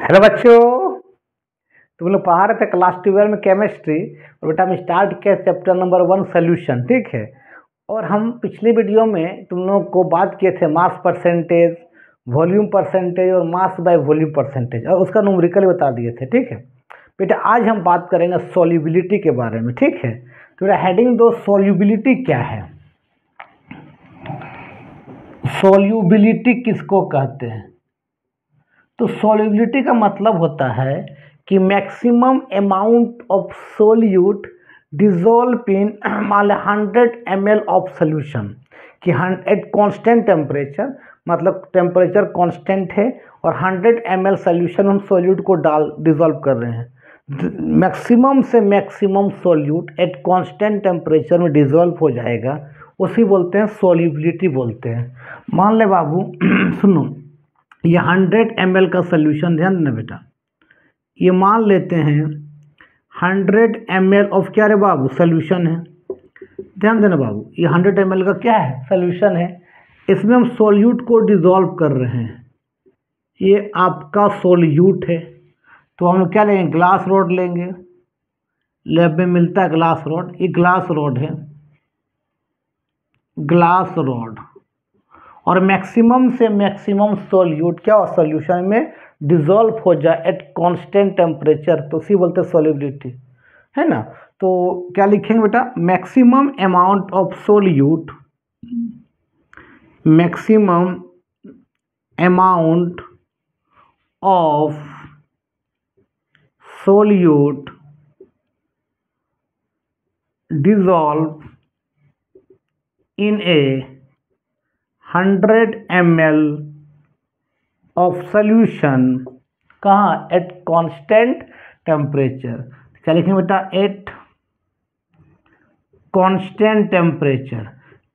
Hello बच्चों। तुम लोग पढ़ा रहे थे क्लास 12 में केमिस्ट्री और बेटा हम स्टार्ट किया चैप्टर नंबर 1 सोल्यूशन। ठीक है। और हम पिछले वीडियो में तुम लोग को बात किए थे मास परसेंटेज, वॉल्यूम परसेंटेज और मास बाय वॉल्यूम परसेंटेज, और उसका न्यूमेरिकल बता दिए थे। ठीक है बेटा, आज हम बात करेंगे सॉल्युबिलिटी के बारे में। ठीक है, तो बेटा हेडिंग दो, सॉल्युबिलिटी क्या है। सॉल्युबिलिटी किसको कहते हैं? तो सॉल्युबिलिटी का मतलब होता है कि maximum amount of solute dissolve in मान लो 100 ml ऑफ सोल्यूशन कि एट कांस्टेंट टेम्परेचर, मतलब टेम्परेचर कांस्टेंट है और 100 ml सोल्यूशन हम सोल्यूट को डिजोल्व कर रहे हैं। मैक्सिमम से maximum solute eight constant temperature में डिजोल्व हो जाएगा, उसी बोलते हैं सॉल्युबिलिटी बोलते हैं। मान ले बाबू सुनो, ये 100 ml का सोल्यूशन, ध्यान देना बेटा, ये मान लेते हैं 100 ml ऑफ क्या रे बाबू सोल्यूशन है। ध्यान देना बाबू, ये 100 ml का क्या है सोल्यूशन है। इसमें हम सोल्यूट को डिजोल्व कर रहे हैं, ये आपका सोल्यूट है। तो हम क्या लेंगे, ग्लास रॉड लेंगे, लैब में मिलता है ग्लास रॉड, ये ग्लास रॉड है, ग्लास रॉड। और मैक्सिमम से मैक्सिमम सोल्यूट क्या हो सोल्यूशन में डिजोल्व हो जाए एट कांस्टेंट टेम्परेचर, तो उसी बोलते हैं सॉल्युबिलिटी, है ना। तो क्या लिखेंगे बेटा, maximum amount of solute, maximum amount of solute dissolve in A 100 ml of solution, कहाँ, एट कांस्टेंट टेम्परेचर। क्या लिखेंगे बेटा, eight constant temperature.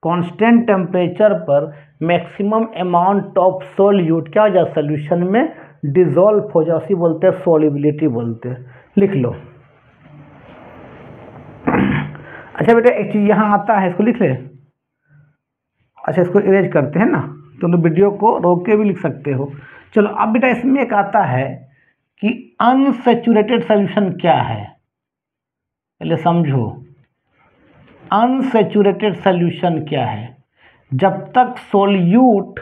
Constant temperature पर मैक्सिमम अमाउंट ऑफ सोल्यूट क्या हो जाए सोल्यूशन में डिजोल्व हो जाए, उसी बोलते हैं सॉल्युबिलिटी बोलते हैं। लिख लो। अच्छा बेटा, एक चीज़ यहाँ आता है, इसको लिख ले। अच्छा, इसको इरेज करते हैं ना, तुम तो वीडियो को रोक के भी लिख सकते हो। चलो अब बेटा, इसमें एक आता है कि अनसैचुरेटेड सॉल्यूशन क्या है, पहले समझो। अनसैचुरेटेड सॉल्यूशन क्या है? जब तक सोल्यूट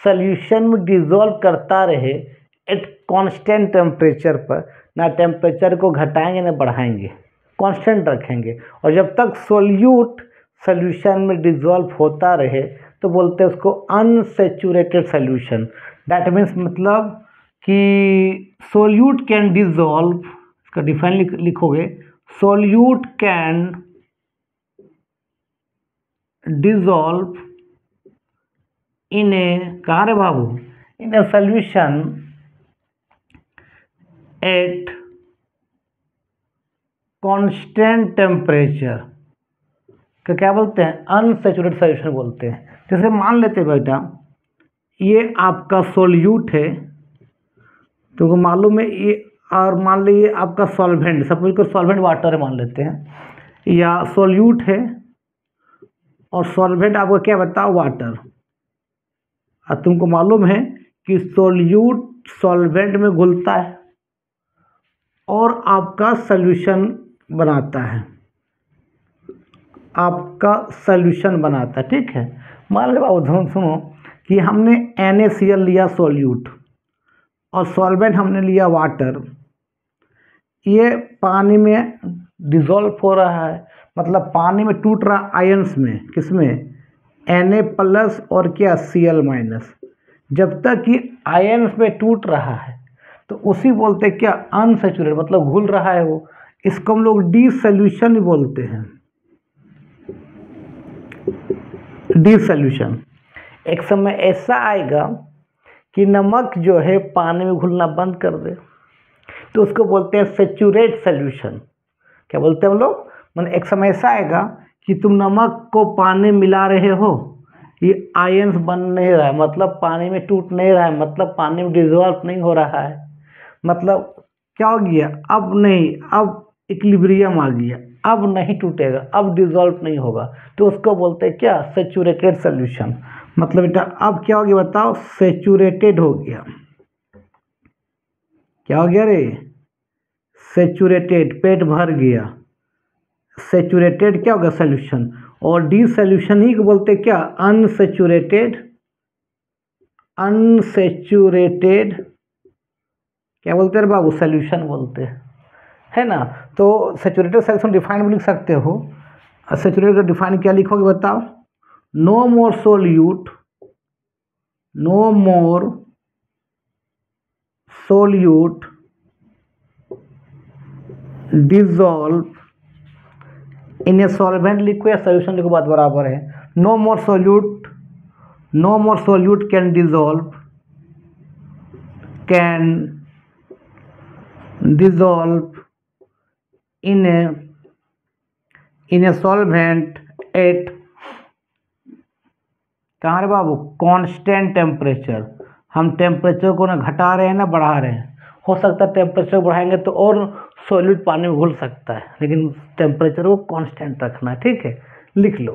सॉल्यूशन में डिजोल्व करता रहे एट कांस्टेंट टेम्परेचर पर, ना टेम्परेचर को घटाएंगे ना बढ़ाएंगे, कांस्टेंट रखेंगे। और जब तक सोल्यूट सॉल्यूशन में डिजोल्व होता रहे तो बोलते हैं उसको अनसैचुरेटेड सॉल्यूशन। दैट मीन्स मतलब कि सोल्यूट कैन डिजोल्व, इसका डिफाइन लिखोगे, solute can dissolve in a, कहाँ रे बाबू, in a solution at constant temperature का क्या बोलते हैं, अनसैचुरेटेड सॉल्यूशन बोलते हैं। जैसे मान लेते हैं बेटा, ये आपका सोल्यूट है, तो मालूम है ये, और मान लीजिए आपका सॉल्वेंट, सपोज को सॉल्वेंट वाटर है मान लेते हैं, या सोल्यूट है और सॉल्वेंट आपको क्या बताओ, वाटर। और तुमको मालूम है कि सोल्यूट सॉल्वेंट में घुलता है और आपका सॉल्यूशन बनाता है, आपका सॉल्यूशन बनाता है। ठीक है, मान लो बाबू सुनो कि हमने NaCl लिया सोल्यूट और सॉल्वेंट हमने लिया वाटर, ये पानी में डिजोल्व हो रहा है, मतलब पानी में टूट रहा आयंस में, किसमें, Na+ और क्या Cl-। जब तक कि आयंस में टूट रहा है तो उसी बोलते हैं क्या, अनसैचुरेटेड, मतलब घुल रहा है वो, इसको हम लोग डिसोल्यूशन बोलते हैं, डिसोल्यूशन। एक समय ऐसा आएगा कि नमक जो है पानी में घुलना बंद कर दे, तो उसको बोलते हैं सैचुरेट सॉल्यूशन। क्या बोलते हैं हम लोग, मतलब एक समय ऐसा आएगा कि तुम नमक को पानी मिला रहे हो, ये आयंस बन नहीं रहा है, मतलब पानी में टूट नहीं रहा है, मतलब पानी में डिजोल्व नहीं हो रहा है, मतलब क्या हो गया, अब नहीं, अब इक्विलिब्रियम आ गया, अब नहीं टूटेगा, अब डिजोल्व नहीं होगा, तो उसको बोलते हैं क्या, सैचुरेटेड सॉल्यूशन। मतलब बेटा अब क्या हो गया बताओ, सैचुरेटेड हो गया। क्या हो गया रे? सेचुरेटेड, पेट भर गया। सेचुरेटेड क्या होगा? सोल्यूशन। और डी सोल्यूशन ही को बोलते क्या? अनसेचुरेटेड। अनसेचुरेटेड क्या बोलते हैं बाबू? सोल्यूशन बोलते हैं, है ना। तो सेचुरेटेड सोल्यूशन डिफाइन भी लिख सकते हो। सेचुरेटेड का डिफाइन क्या लिखोगे बताओ? No more solute, no more solute dissolve in a solvent लिखो या सोल्यूशन लिखो, बात बराबर है। No more solute, no more solute can dissolve, can dissolve in a solvent at, कहाँ रे बाबू? Constant temperature. हम टेम्परेचर को ना घटा रहे हैं ना बढ़ा रहे हैं। हो सकता है टेम्परेचर बढ़ाएंगे तो और सॉलिड पानी में घुल सकता है, लेकिन टेम्परेचर को कांस्टेंट रखना है, ठीक है। लिख लो।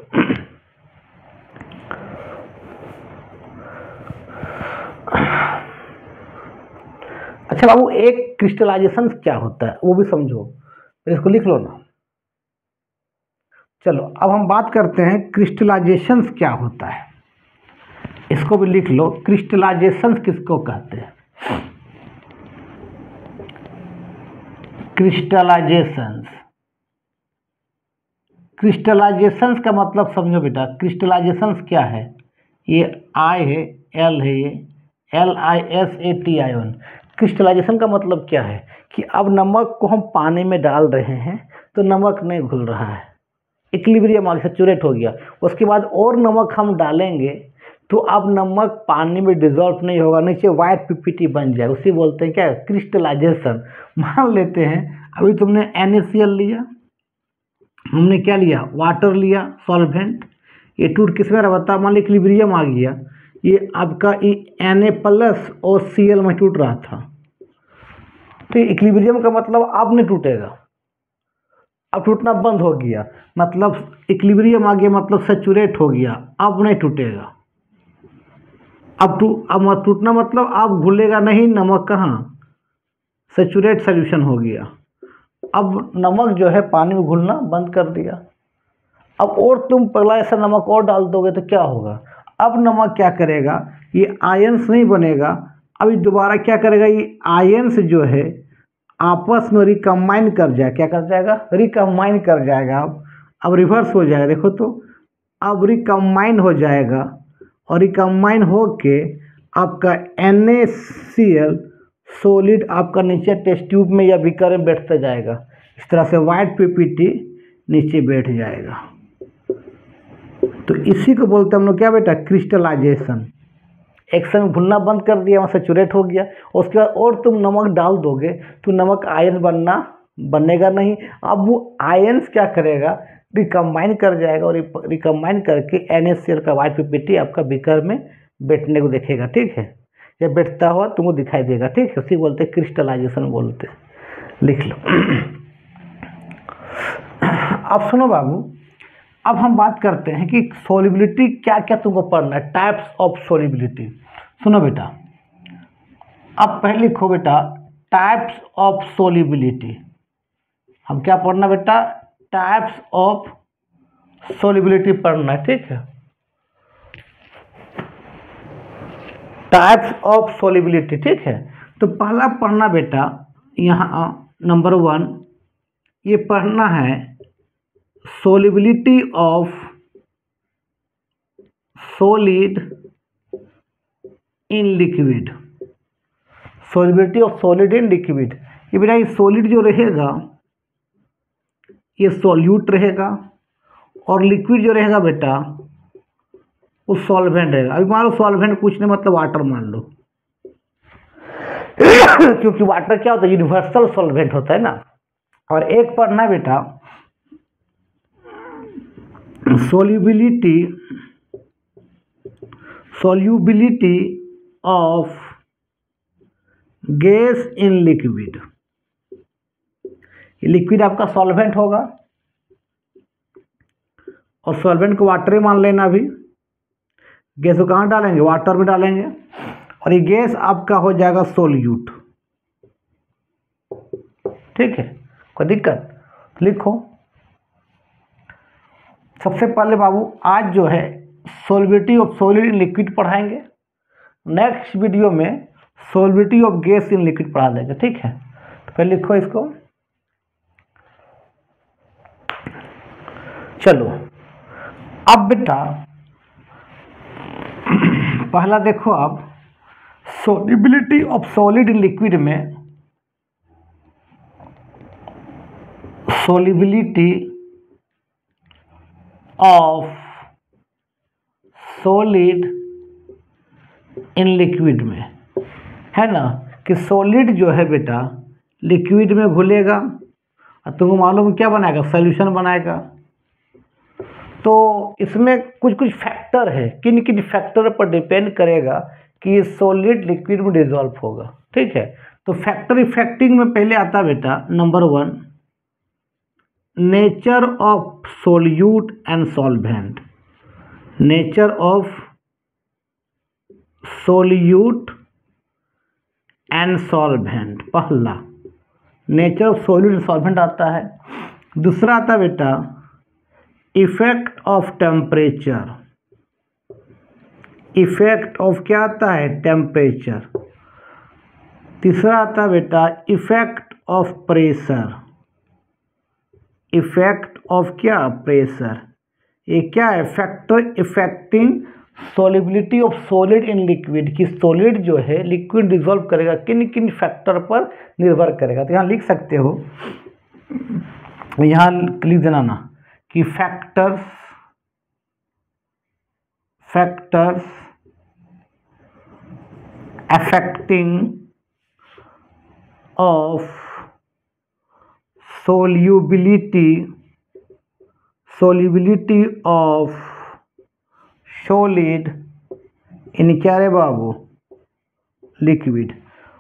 अच्छा बाबू, एक क्रिस्टलाइजेशन क्या होता है वो भी समझो, इसको लिख लो ना। चलो अब हम बात करते हैं क्रिस्टलाइजेशन क्या होता है, इसको भी लिख लो। क्रिस्टलाइजेशन किसको कहते हैं? क्रिस्टलाइजेशंस, क्रिस्टलाइजेशंस का मतलब समझो बेटा। क्रिस्टलाइजेशंस क्या है? ये आई है, एल है, ये LISATION। क्रिस्टलाइजेशन का मतलब क्या है कि अब नमक को हम पानी में डाल रहे हैं तो नमक नहीं घुल रहा है, इक्विलिब्रियम आगे सैचुरेट हो गया। उसके बाद और नमक हम डालेंगे तो अब नमक पानी में डिजॉल्व नहीं होगा, नीचे वाइट PPT बन जाएगा, उसी बोलते हैं क्या? क्रिस्टलाइजेशन। मान लेते हैं अभी तुमने NaCl लिया, हमने क्या लिया? वाटर लिया, सॉल्वेंट। ये टूट किस में रहा था? मान ली इक्विलिब्रियम आ गया, ये आपका Na+ और Cl में टूट रहा था, तो इक्विलिब्रियम का मतलब अब नहीं टूटेगा, अब टूटना बंद हो गया, मतलब इक्विलिब्रियम आ गया, मतलब सैचुरेट हो गया, अब नहीं टूटेगा। अब टूटना मतलब अब घुलेगा नहीं नमक, कहाँ? सैचुरेट सोल्यूशन हो गया। अब नमक जो है पानी में घुलना बंद कर दिया। अब और तुम पहला ऐसा नमक और डाल दोगे तो क्या होगा? अब नमक क्या करेगा? ये आयंस नहीं बनेगा, अभी दोबारा क्या करेगा? ये आयंस जो है आपस में रिकम्बाइन कर जाएगा। क्या कर जाएगा? रिकम्बाइन कर जाएगा। अब रिवर्स हो जाएगा, देखो तो, अब रिकम्बाइन हो जाएगा और रिकम्बाइन हो के आपका NaCl सॉलिड आपका नीचे टेस्ट ट्यूब में या बीकर में बैठता जाएगा। इस तरह से वाइट PPT नीचे बैठ जाएगा। तो इसी को बोलते हैं हम लोग क्या बेटा? क्रिस्टलाइजेशन। एक समय घुलना बंद कर दिया, वहाँ सैचुरेट हो गया, उसके बाद और तुम नमक डाल दोगे तो नमक आयन बनेगा नहीं। अब वो आयन्स क्या करेगा? रिकम्बाइन कर जाएगा और रिकम्बाइन करके NaCl का वाइट PPT आपका बीकर में बैठने को देखेगा, ठीक है। जब बैठता हुआ तुमको दिखाई देगा, ठीक है। उसी बोलते हैं क्रिस्टलाइजेशन बोलते हैं, लिख लो। अब सुनो बाबू, अब हम बात करते हैं कि सोलिबिलिटी क्या क्या तुमको पढ़ना है, टाइप्स ऑफ सोलिबिलिटी। सुनो बेटा, अब पहले लिखो बेटा टाइप्स ऑफ सोलिबिलिटी। हम क्या पढ़ना बेटा? टाइप्स ऑफ सोलिबिलिटी पढ़ना है, ठीक है। टाइप्स ऑफ सोलिबिलिटी, ठीक है। तो पहला पढ़ना बेटा यहाँ नंबर 1 ये पढ़ना है solubility of solid in liquid. Solubility of solid in liquid, ये बेटा ये सॉलिड जो रहेगा ये सॉल्यूट रहेगा और लिक्विड जो रहेगा बेटा वो सॉल्वेंट रहेगा। अभी मान लो सॉल्वेंट कुछ नहीं, मतलब वाटर मान लो क्योंकि वाटर क्या होता है? यूनिवर्सल सॉल्वेंट होता है ना। और एक पढ़ना है बेटा solubility of gas in liquid. Liquid आपका सॉल्वेंट होगा और सॉल्वेंट को वाटर ही मान लेना। अभी गैस को कहाँ डालेंगे? वाटर में डालेंगे और ये गैस आपका हो जाएगा सोल्यूट। ठीक है, कोई दिक्कत? लिखो। सबसे पहले बाबू आज जो है solubility of solid in liquid पढ़ाएंगे, नेक्स्ट वीडियो में solubility of gas in liquid पढ़ा देंगे, ठीक है। तो पहले लिखो इसको। चलो अब बेटा पहला देखो आप solubility of solid in liquid में solubility of solid in liquid में है ना कि सॉलिड जो है बेटा लिक्विड में घुलेगा और तुमको मालूम क्या बनाएगा, सॉल्यूशन बनाएगा। तो इसमें कुछ कुछ फैक्टर है, किन किन फैक्टर पर डिपेंड करेगा कि ये सॉलिड लिक्विड में डिसॉल्व होगा, ठीक है। तो फैक्टर इफेक्टिंग में पहले आता बेटा number 1 nature of solute and solvent, nature of solute and solvent, पहला nature of solute and solvent आता है। दूसरा आता बेटा effect of temperature, effect of क्या आता है, टेम्परेचर। तीसरा आता बेटा effect of pressure, effect of क्या, प्रेशर। ये क्या है, factor affecting solubility of solid in liquid, कि सॉलिड जो है लिक्विड डिसॉल्व करेगा किन किन फैक्टर पर निर्भर करेगा। तो यहाँ लिख सकते हो, यहाँ लिख देना ना कि factors affecting of solubility of solid in क्या रे बाबू, लिक्विड।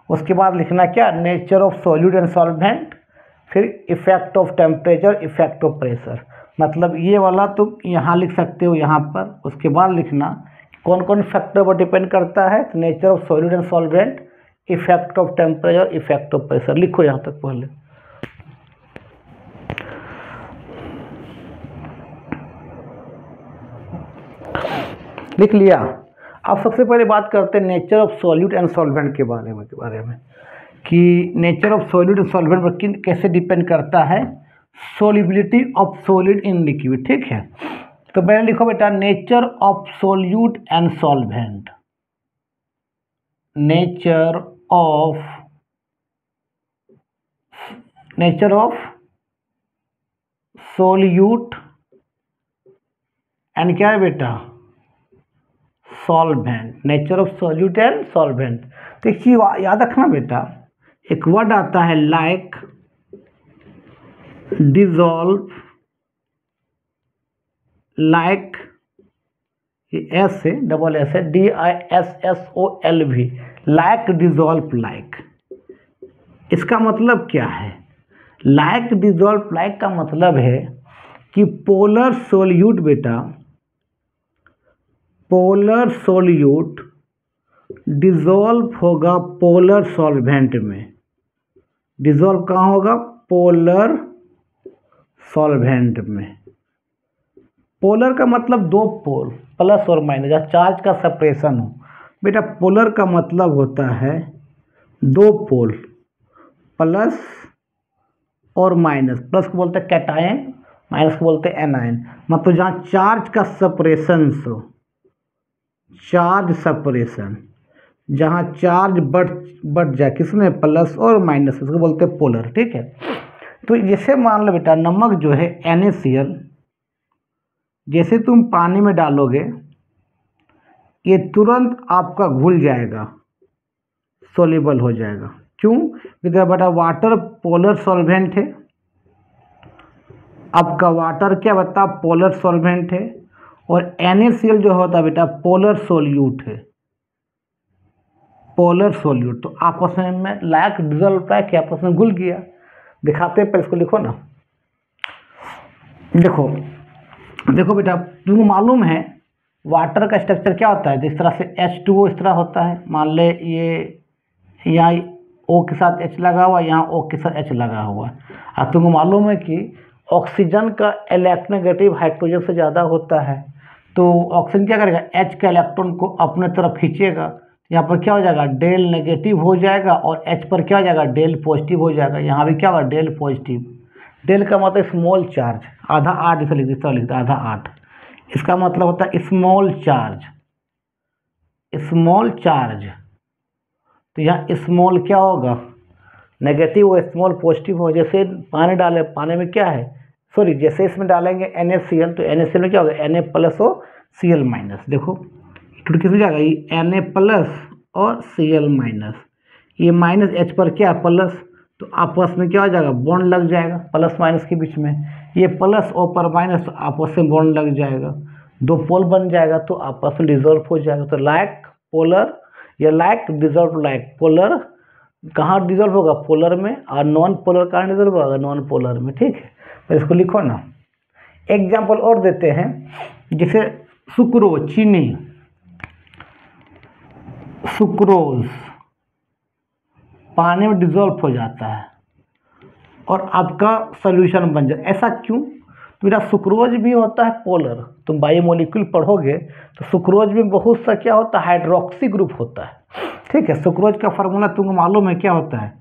उसके बाद लिखना क्या, nature of solute and solvent, फिर effect of temperature, effect of pressure. मतलब ये वाला तुम यहाँ लिख सकते हो यहाँ पर। उसके बाद लिखना कौन कौन फैक्टर पर डिपेंड करता है, तो nature of solute and solvent, effect of temperature, effect of pressure. लिखो यहाँ तक पहले। लिख लिया। अब सबसे पहले बात करते हैं nature of solute and solvent के बारे में कि nature of solute and solvent पर किन कैसे डिपेंड करता है, solubility of solid in liquid, ठीक है। तो पहले लिखो बेटा nature of solute and solvent, nature of solute and क्या है बेटा, solvent, nature of solute and solvent. तो एक चीज याद रखना बेटा, एक वर्ड आता है लाइक, डिसॉल्व, लाइक, एस से डबल एस है, DISSOLV, लाइक, डिसॉल्व, लाइक। इसका मतलब क्या है, लाइक, डिसॉल्व, लाइक का मतलब है कि पोलर सोल्यूट बेटा, पोलर सोल्यूट डिसॉल्व होगा पोलर सॉल्वेंट में। डिसॉल्व कहाँ होगा, पोलर सॉल्वेंट में। पोलर का मतलब दो पोल, प्लस और माइनस, या चार्ज का सेपरेशन हो बेटा। पोलर का मतलब होता है दो पोल, प्लस और माइनस। प्लस को बोलते हैं कैटायन, माइनस को बोलते हैं एनायन। मतलब जहाँ चार्ज का सेपरेशन हो, चार्ज सेपरेशन, जहाँ चार्ज बढ़ जाए किसमें, प्लस और माइनस, उसको बोलते हैं पोलर, ठीक है। तो जैसे मान लो बेटा नमक जो है NaCl, जैसे तुम पानी में डालोगे ये तुरंत आपका घुल जाएगा, सोल्यूबल हो जाएगा। क्यों, बिकॉज बेटा वाटर पोलर सॉल्वेंट है। आपका वाटर क्या बता, पोलर सॉल्वेंट है। और NaCl जो होता है बेटा पोलर सोल्यूट है, पोलर सोल्यूट। तो आपस में लाइक डिसॉल्व लाइक आपस में घुल गया। दिखाते हैं, पर इसको लिखो ना। देखो बेटा, तुमको मालूम है वाटर का स्ट्रक्चर क्या होता है, जिस तरह से H2O इस तरह होता है। मान ले ये यहाँ O के साथ H लगा हुआ, यहाँ O के साथ H लगा हुआ। अब तुमको मालूम है कि ऑक्सीजन का इलेक्ट्रोनेगेटिव हाइड्रोजन से ज़्यादा होता है, तो ऑक्सीजन क्या करेगा, H के इलेक्ट्रॉन को अपने तरफ खींचेगा। यहाँ पर क्या हो जाएगा, डेल नेगेटिव हो जाएगा और H पर क्या हो जाएगा, डेल पॉजिटिव हो जाएगा। यहाँ भी क्या होगा, डेल पॉजिटिव। डेल का मतलब स्मॉल चार्ज, आधा 8 इसे लिख दो, आधा 8। इसका मतलब होता है स्मॉल चार्ज, स्मॉल चार्ज। तो यहाँ स्मॉल क्या होगा, नेगेटिव हो, स्मॉल पॉजिटिव हो। जैसे पानी डाले, पानी में क्या है, सॉरी जैसे इसमें डालेंगे NaCl, तो NaCl में क्या होगा, Na प्लस और Cl माइनस। देखो टूट किस में जाएगा, ये Na प्लस और Cl माइनस, ये माइनस H पर क्या प्लस, तो आपस में क्या हो जाएगा, बॉन्ड लग जाएगा प्लस माइनस के बीच में। ये प्लस O पर माइनस, तो आपस में बॉन्ड लग जाएगा, दो पोल बन जाएगा, तो आपस में डिजोल्व हो जाएगा। तो लाइक पोलर या लाइक डिजोल्व लाइक, पोलर कहाँ डिजोल्व होगा, पोलर में, और नॉन पोलर कहाँ डिजोल्व होगा, नॉन पोलर में। ठीक है, तो इसको लिखो ना। एग्जाम्पल और देते हैं, जैसे सुक्रोज, चीनी, सुक्रोज पानी में डिजोल्व हो जाता है और आपका सोल्यूशन बन जाए। ऐसा क्यों, तो मेरा सुक्रोज भी होता है पोलर। तुम बायोमोलिक्यूल पढ़ोगे तो सुक्रोज में बहुत सा क्या होता है, हाइड्रोक्सी ग्रुप होता है। ठीक है, सुक्रोज का फार्मूला तुमको मालूम है क्या होता है,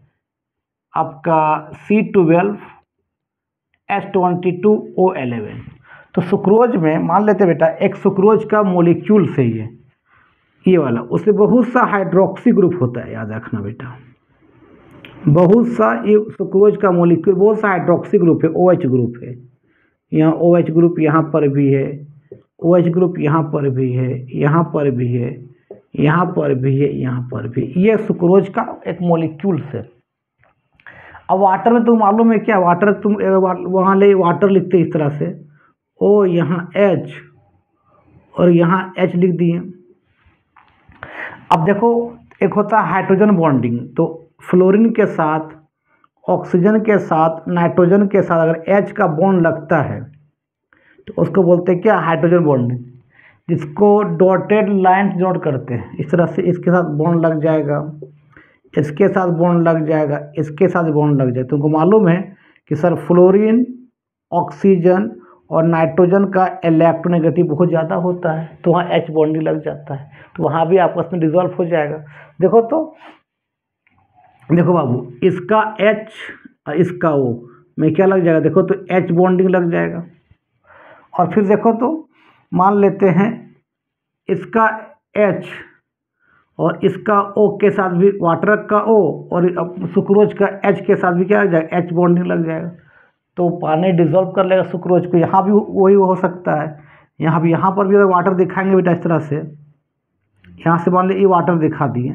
आपका C12H22O11। तो सुक्रोज में मान लेते बेटा, एक सुक्रोज का मोलिक्यूल से ये वाला, उसमें बहुत सा हाइड्रोक्सी ग्रुप होता है, याद रखना बेटा। बहुत सा, ये सुक्रोज का मोलिक्यूल बहुत सा हाइड्रोक्सी ग्रुप है, OH ग्रुप है। यहाँ OH ग्रुप यहाँ पर भी है, OH ग्रुप यहाँ पर भी है, यहाँ पर भी है, यहाँ पर भी है, यहाँ पर भी। ये सुक्रोज का एक मोलिक्यूल से। अब वाटर में तुम मालूम है क्या, वाटर तुम वहाँ ले वाटर लिखते इस तरह से, O यहाँ H और यहाँ H लिख दिए। अब देखो, एक होता है हाइड्रोजन बॉन्डिंग, तो फ्लोरीन के साथ, ऑक्सीजन के साथ, नाइट्रोजन के साथ अगर H का बॉन्ड लगता है तो उसको बोलते हैं क्या, हाइड्रोजन बॉन्डिंग, जिसको डॉटेड लाइन नोट करते हैं। इस तरह से इसके साथ बॉन्ड लग जाएगा, इसके साथ बॉन्ड लग जाएगा, इसके साथ बॉन्ड लग जाएगा। तुमको मालूम है कि सर फ्लोरीन, ऑक्सीजन और नाइट्रोजन का इलेक्ट्रोनेगेटिव बहुत ज़्यादा होता है, तो वहाँ H बॉन्डिंग लग जाता है, तो वहाँ भी आपस में डिजोल्व हो जाएगा। देखो तो, देखो बाबू, इसका H और इसका O में क्या लग जाएगा, देखो तो H बॉन्डिंग लग जाएगा। और फिर देखो तो, मान लेते हैं इसका H और इसका O के साथ भी, वाटर का O और सुक्रोज का H के साथ भी क्या लग जाएगा, H बॉन्डिंग लग जाएगा, तो पानी डिजोल्व कर लेगा सुक्रोज को। यहाँ भी वही हो सकता है, यहाँ भी, यहाँ पर भी अगर वाटर दिखाएंगे बेटा इस तरह से, यहाँ से मान लीजिए ये वाटर दिखा दिए,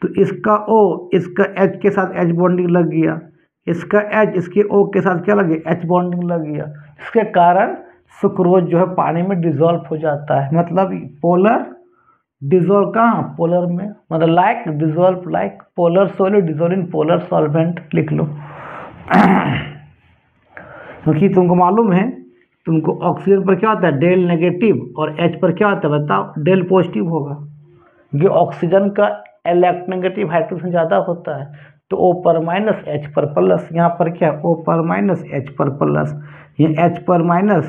तो इसका O इसका H के साथ H बॉन्डिंग लग गया, इसका H इसके O के साथ क्या लग गया, H बॉन्डिंग लग गया। इसके कारण सुक्रोज जो है पानी में डिजोल्व हो जाता है। मतलब पोलर डिजोल्व कहाँ, पोलर में, मतलब like dissolve like, polar solid dissolve in polar solvent लिख लो। क्योंकि तुमको मालूम है, तुमको ऑक्सीजन पर क्या होता है, डेल नेगेटिव, और H पर क्या होता है बताओ, डेल पॉजिटिव होगा। ये ऑक्सीजन का इलेक्ट्रोनेगेटिव हाइड्रोजन ज़्यादा होता है, तो O पर माइनस H पर प्लस। यहाँ पर क्या, O पर माइनस H पर प्लस, ये H पर माइनस,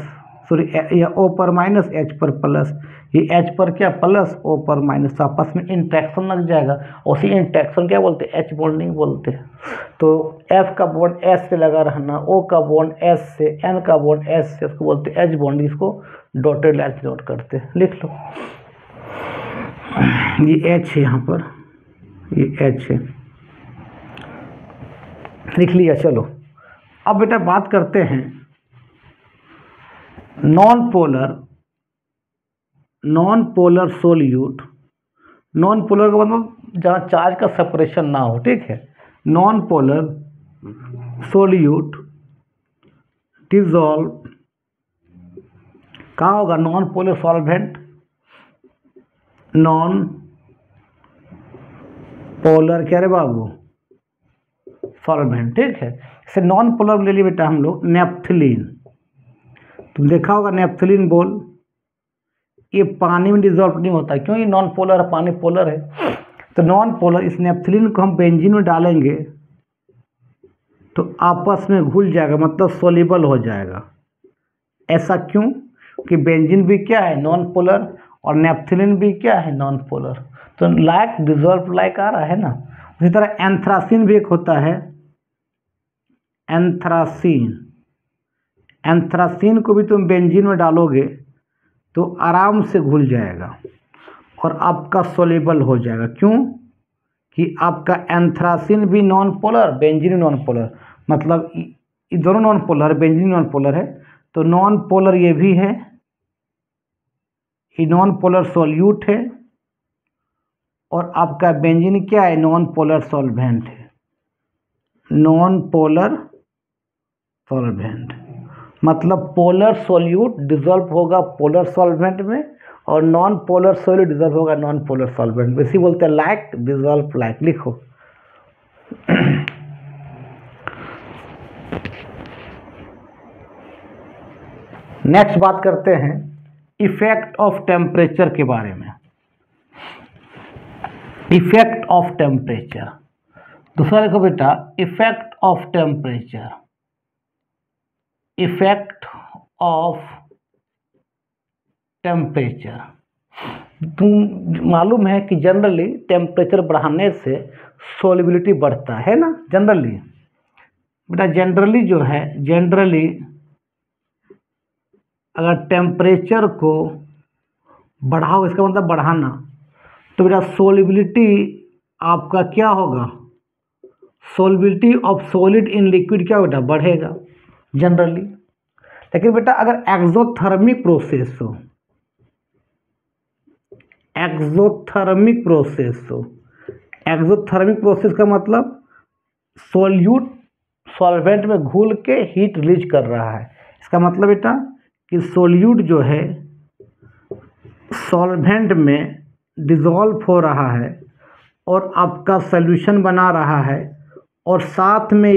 सॉरी ये O पर माइनस H पर प्लस, ये H पर क्या प्लस, O पर माइनस, तो आपस में इंट्रैक्शन लग जाएगा। उसी इंट्रैक्शन क्या बोलते हैं, H बॉन्डिंग बोलते हैं। तो F का बॉन्ड S से लगा रहना, O का बॉन्ड S से, N का बॉन्ड S से, उसको बोलते हैं H बॉन्डिंग। इसको डॉटेड लाइन से नोट करते हैं, लिख लो। ये H है, यहाँ पर ये H है, लिख लिया। चलो अब बेटा बात करते हैं non polar solute. Non polar का मतलब जहाँ चार्ज का सेपरेशन ना हो, ठीक है। नॉन पोलर सोल्यूट डिजॉल्व कहाँ होगा, non polar solvent, non polar क्या रे बाबू, सॉल्वेंट, ठीक है। इसे नॉन पोलर ले लिए बेटा हम लोग, नेप्थलीन। तुम देखा होगा नेप्थलीन बोल, ये पानी में डिजॉल्व नहीं होता, क्यों, ये नॉन पोलर है, पानी पोलर है। तो नॉन पोलर इस नेपथलीन को हम बेंजीन में डालेंगे तो आपस में घुल जाएगा, मतलब सोल्यूबल हो जाएगा। ऐसा क्यों? कि बेंजीन भी क्या है, नॉन पोलर, और नेपथलीन भी क्या है, नॉन पोलर। तो लाइक डिजॉल्व लाइक आ रहा है ना। उसी तरह एंथ्रासीन भी एक होता है, एंथ्रासीन। एंथ्रासीन को भी तुम बेंजीन में डालोगे तो आराम से घुल जाएगा और आपका सोल्यूबल हो जाएगा। क्यों? कि आपका एंथ्रासीन भी non polar, benzene non polar, मतलब ये दोनों non polar, benzene non polar है, तो नॉन पोलर ये भी है, ये नॉन पोलर सॉल्यूट है, और आपका बेंजीन क्या है, नॉन पोलर सॉल्वेंट है, नॉन पोलर सॉल्वेंट। मतलब पोलर सॉल्यूट डिजॉल्व होगा पोलर सॉल्वेंट में, और नॉन पोलर सॉल्यूट डिजॉल्व होगा नॉन पोलर सॉल्वेंट में। इसी बोलते हैं लाइक डिजॉल्व लाइक। लिखो नेक्स्ट बात करते हैं इफेक्ट ऑफ टेम्परेचर के बारे में। इफेक्ट ऑफ टेम्परेचर, दूसरा देखो बेटा, effect of temperature. Effect of temperature, तुम मालूम है कि जनरली टेम्परेचर बढ़ाने से सोल्युबिलिटी बढ़ता है ना, जनरली बेटा। जनरली जो है, जनरली अगर टेम्परेचर को बढ़ाओ, इसका मतलब बढ़ाना, तो बेटा सोल्युबिलिटी आपका क्या होगा, solubility of solid in liquid क्या बेटा, बढ़ेगा जनरली। लेकिन बेटा अगर एक्सोथर्मिक प्रोसेस हो, एक्सोथर्मिक प्रोसेस हो, एक्सोथर्मिक प्रोसेस का मतलब सोल्यूट सॉल्वेंट में घुल के हीट रिलीज कर रहा है। इसका मतलब बेटा कि सोल्यूट जो है सॉल्वेंट में डिज़ोल्व हो रहा है और आपका सॉल्यूशन बना रहा है, और साथ में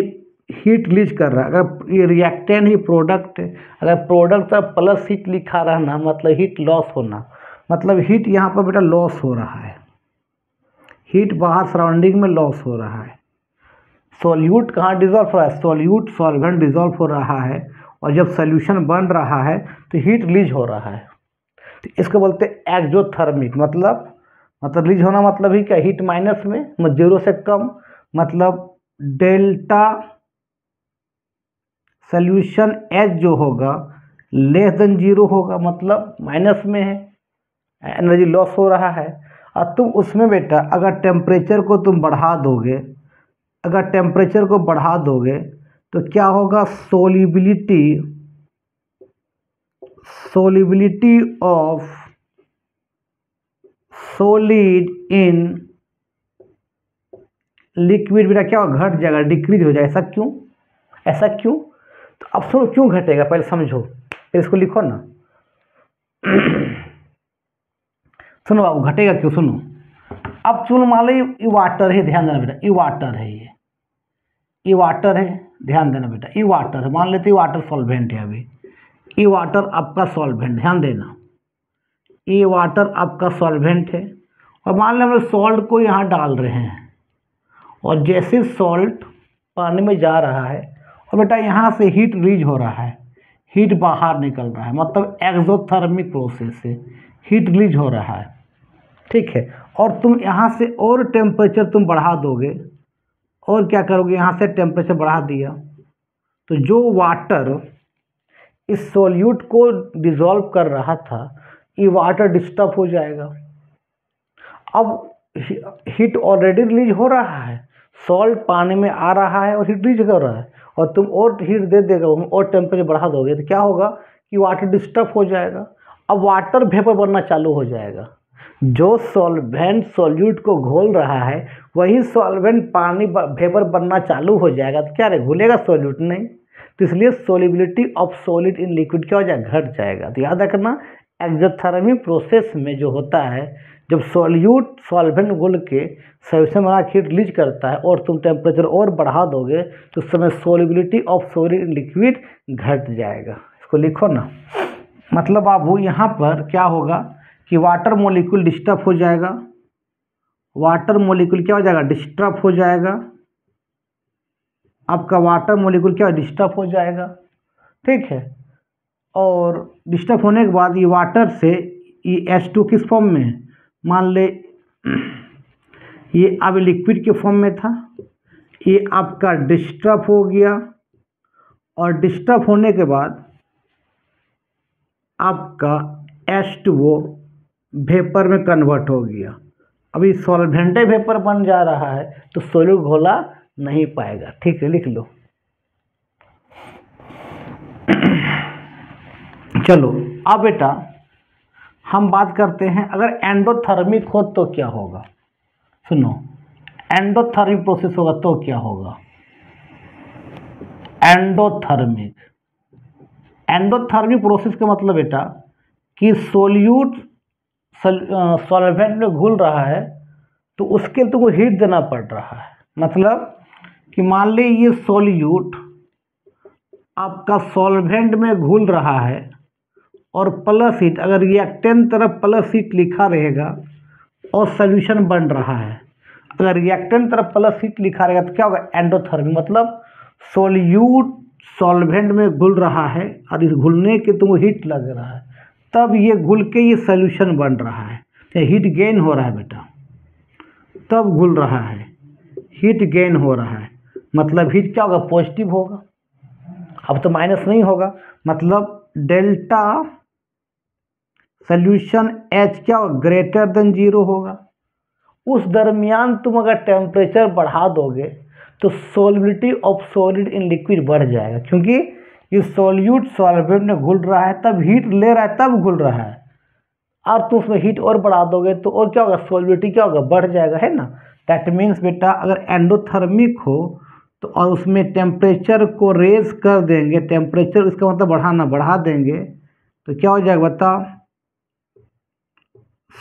हीट रिलीज कर रहा है। अगर ये रिएक्टेंट ही प्रोडक्ट है, अगर प्रोडक्ट का प्लस हीट लिखा रहना मतलब हीट लॉस होना, मतलब हीट यहाँ पर बेटा लॉस हो रहा है, हीट बाहर सराउंडिंग में लॉस हो रहा है। सॉल्यूट कहाँ डिज़ोल्व हो रहा है, सोल्यूट सॉल्वेंट डिज़ोल्व हो रहा है, और जब सॉल्यूशन बन रहा है तो हीट रिलीज हो रहा है। तो इसको बोलते हैं एक्सोथर्मिक। मतलब रिलीज होना मतलब ही क्या, हीट माइनस में, जीरो से कम, मतलब डेल्टा सॉल्यूशन एच जो होगा लेस देन जीरो होगा, मतलब माइनस में है, एनर्जी लॉस हो रहा है। और तुम उसमें बेटा अगर टेम्परेचर को तुम बढ़ा दोगे, अगर टेम्परेचर को बढ़ा दोगे तो क्या होगा, solubility of solid in liquid बेटा क्या होगा, घट जाएगा, डिक्रीज हो जाएगा। ऐसा क्यों, ऐसा क्यों? तो अब सुनो क्यों घटेगा, पहले समझो, फिर इसको लिखो ना। सुनो बाबू, घटेगा क्यों, सुनो। अब चलो मान लो ये वाटर है, ध्यान देना बेटा, ये वाटर है, ये वाटर है, ध्यान देना बेटा, ये वाटर है, मान लेते ये वाटर सॉल्वेंट है। अभी ये वाटर आपका सॉल्वेंट, ध्यान देना, ये वाटर आपका सॉल्वेंट है, और मान लो हम लोग सॉल्ट को यहाँ डाल रहे हैं, और जैसे सॉल्ट पानी में जा रहा है और बेटा यहाँ से हीट रिलीज हो रहा है, हीट बाहर निकल रहा है, मतलब एक्सोथर्मिक प्रोसेस से हीट रिलीज हो रहा है, ठीक है। और तुम यहाँ से और टेम्परेचर तुम बढ़ा दोगे, और क्या करोगे, यहाँ से टेम्परेचर बढ़ा दिया तो जो वाटर इस सॉल्यूट को डिसॉल्व कर रहा था, ये वाटर डिस्टर्ब हो जाएगा। अब हीट ऑलरेडी रिलीज हो रहा है, सॉल्ट पानी में आ रहा है और हीट रिलीज कर रहा है, और तुम और हीट दे देगा और टेम्परेचर बढ़ा दोगे तो क्या होगा कि वाटर डिस्टर्ब हो जाएगा। अब वाटर वेपर बनना चालू हो जाएगा। जो सॉल्वेंट सॉल्यूट को घोल रहा है वही सॉल्वेंट पानी वेपर बनना चालू हो जाएगा, तो क्या रे, घुलेगा सॉल्यूट नहीं। तो इसलिए solubility of solid in liquid क्या हो जाएगा, घट जाएगा। तो याद रखना, एक्सोथर्मिक प्रोसेस में जो होता है, जब सॉल्यूट सॉल्वेंट घुल के सॉल्यूशन बना के हीट रिलीज करता है और तुम टेम्परेचर और बढ़ा दोगे तो उस समय solubility of solid in liquid घट जाएगा। इसको लिखो ना। मतलब बाबू यहाँ पर क्या होगा कि वाटर मॉलिक्यूल डिस्टर्ब हो जाएगा, वाटर मॉलिक्यूल क्या हो जाएगा, डिस्टर्ब हो जाएगा। आपका वाटर मॉलिक्यूल क्या डिस्टर्ब हो जाएगा, ठीक है। और डिस्टर्ब होने के बाद ये वाटर से ये H2 किस फॉर्म में है, मान ले ये अब लिक्विड के फॉर्म में था, ये आपका डिस्टर्ब हो गया और डिस्टर्ब होने के बाद आपका H2O वेपर में कन्वर्ट हो गया। अभी सॉल्वेंट वेपर बन जा रहा है तो सोल्यूट घोला नहीं पाएगा, ठीक है, लिख लो। चलो अब बेटा हम बात करते हैं अगर एंडोथर्मिक हो तो क्या होगा। सुनो, एंडोथर्मिक प्रोसेस होगा तो क्या होगा, एंडोथर्मिक प्रोसेस का मतलब बेटा कि सोल्यूट सॉल्वेंट में घुल रहा है तो उसके लिए तुमको हीट देना पड़ रहा है। मतलब कि मान ली ये सोल्यूट आपका सॉल्वेंट में घुल रहा है और प्लस हीट, अगर रिएक्टेंट तरफ प्लस हीट लिखा रहेगा और सोल्यूशन बन रहा है, अगर रिएक्टेंट तरफ प्लस हीट लिखा रहेगा तो क्या होगा, एंडोथर्मिक। मतलब सोल्यूट सॉल्वेंट में घुल रहा है और इस घुलने के तुमको हीट लग रहा है, तब ये घुल के ये सोल्यूशन बन रहा है, हीट गेन हो रहा है बेटा, तब घुल रहा है, हीट गेन हो रहा है। मतलब हीट क्या होगा, पॉजिटिव होगा, अब तो माइनस नहीं होगा। मतलब डेल्टा सोल्यूशन H क्या होगा, ग्रेटर देन 0 होगा। उस दरमियान तुम अगर टेम्परेचर बढ़ा दोगे तो solubility of solid in liquid बढ़ जाएगा, क्योंकि ये सोल्यूट सॉल्वेंट में घुल रहा है, तब हीट ले रहा है, तब घुल रहा है। और तुम उसमें हीट और बढ़ा दोगे तो और क्या होगा, सोल्युबिलिटी क्या होगा, बढ़ जाएगा, है ना। दैट मीन्स बेटा अगर एंडोथर्मिक हो तो और उसमें टेम्परेचर को रेज कर देंगे, टेम्परेचर इसका मतलब बढ़ाना, बढ़ा देंगे तो क्या हो जाएगा बताओ,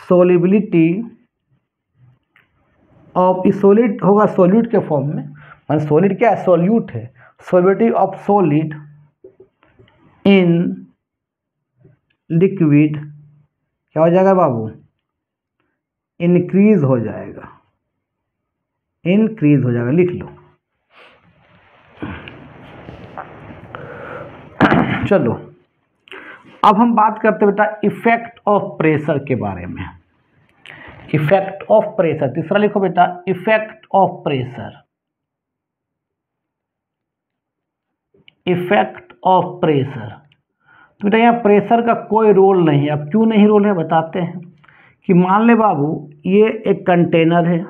सोल्युबिलिटी ऑफ सॉलिड होगा सॉल्यूट के फॉर्म में, मान सॉलिड क्या है, सॉल्यूट है, solubility of solid in liquid क्या हो जाएगा बाबू, इंक्रीज हो जाएगा, इंक्रीज हो जाएगा, लिख लो। चलो अब हम बात करते हैं बेटा इफेक्ट ऑफ प्रेशर के बारे में। इफेक्ट ऑफ प्रेशर, तीसरा लिखो बेटा, effect of pressure, effect of pressure. तो बेटा यहाँ प्रेशर का कोई रोल नहीं है। अब क्यों नहीं रोल है बताते हैं कि मान ले बाबू ये एक कंटेनर है,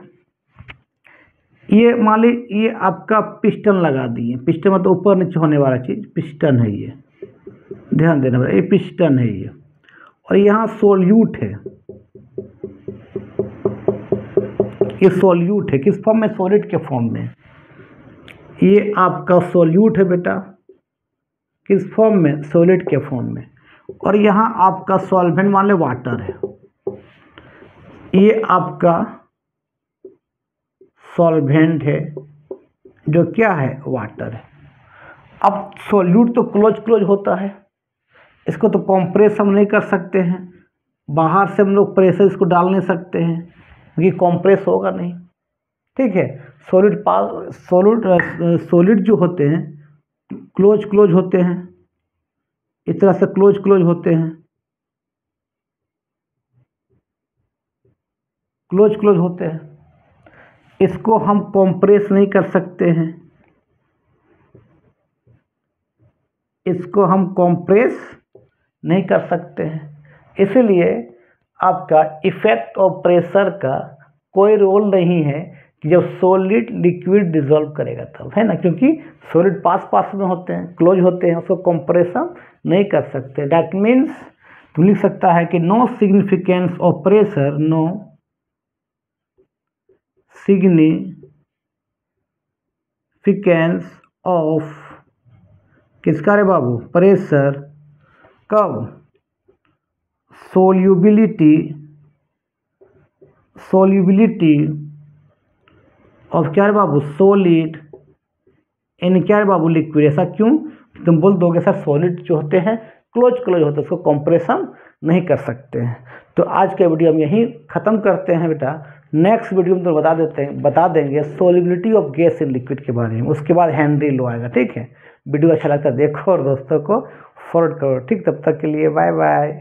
ये मान ली ये आपका पिस्टन लगा दिए, पिस्टन मतलब ऊपर नीचे होने वाला चीज़, पिस्टन है ये, ध्यान देना बेटा, ये पिस्टन है ये, और यहाँ सोल्यूट है, ये सोल्यूट है, किस फॉर्म में, सॉलिड के फॉर्म में। ये आपका सोल्यूट है बेटा, किस फॉर्म में, सॉलिड के फॉर्म में। और यहाँ आपका सॉल्वेंट मान ले वाटर है, ये आपका सॉल्वेंट है जो क्या है, वाटर है। अब सॉल्यूट तो क्लोज होता है, इसको तो कंप्रेस हम नहीं कर सकते हैं, बाहर से हम लोग प्रेशर इसको डाल नहीं सकते हैं क्योंकि कंप्रेस होगा नहीं, ठीक है। सॉलिड जो होते हैं क्लोज होते हैं, इस तरह से क्लोज होते हैं, क्लोज होते हैं, इसको हम कंप्रेस नहीं कर सकते हैं, इसको हम कंप्रेस नहीं कर सकते हैं। इसलिए आपका इफेक्ट ऑफ प्रेशर का कोई रोल नहीं है कि जब सॉलिड लिक्विड डिसॉल्व करेगा तब, है ना, क्योंकि सॉलिड पास में होते हैं, क्लोज होते हैं, उसको कंप्रेशन नहीं कर सकते। दैट मीन्स तुम लिख सकता है कि no significance of pressure, no significance of किसका रे बाबू, प्रेशर, कब, सोल्यूबिलिटी ऑफ क्या रे बाबू, सॉलिड इन क्या रे बाबू, लिक्विड। ऐसा क्यों, तुम बोल दोगे सर सॉलिड जो होते हैं क्लोज होते हैं, उसको कंप्रेशन नहीं कर सकते हैं। तो आज के वीडियो हम यहीं ख़त्म करते हैं बेटा। नेक्स्ट वीडियो में तो बता देंगे solubility of gas in liquid के बारे में, उसके बाद हेनरी लॉ आएगा। ठीक है, वीडियो अच्छा लगता है देखो और दोस्तों को फॉरवर्ड करो। ठीक, तब तक के लिए बाय बाय।